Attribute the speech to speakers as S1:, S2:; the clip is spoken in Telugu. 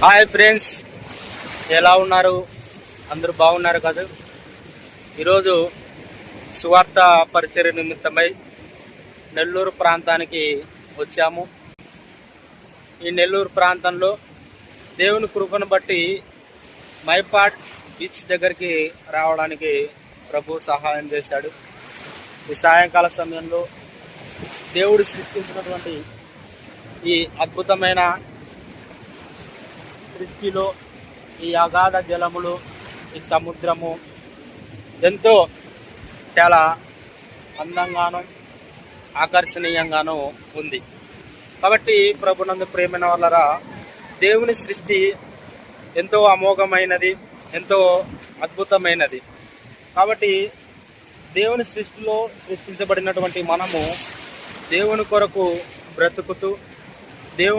S1: హాయ్ ఫ్రెండ్స్, ఎలా ఉన్నారు? అందరూ బాగున్నారు కదా? ఈరోజు సువార్త పరిచర్య నిమిత్తమై నెల్లూరు ప్రాంతానికి వచ్చాము. ఈ నెల్లూరు ప్రాంతంలో దేవుని కృపను బట్టి మైపాడ్ బీచ్ దగ్గరికి రావడానికి ప్రభు సహాయం చేశాడు. ఈ సాయంకాల సమయంలో దేవుడు సృష్టించినటువంటి ఈ అద్భుతమైన సృష్టిలో ఈ అగాధ జలములు, ఈ సముద్రము ఎంతో చాలా అందంగాను ఆకర్షణీయంగాను ఉంది. కాబట్టి ప్రభునందు ప్రేమైన వాళ్ళరా, దేవుని సృష్టి ఎంతో అమోఘమైనది, ఎంతో అద్భుతమైనది. కాబట్టి దేవుని సృష్టిలో సృష్టించబడినటువంటి మనము దేవుని కొరకు బ్రతుకుతూ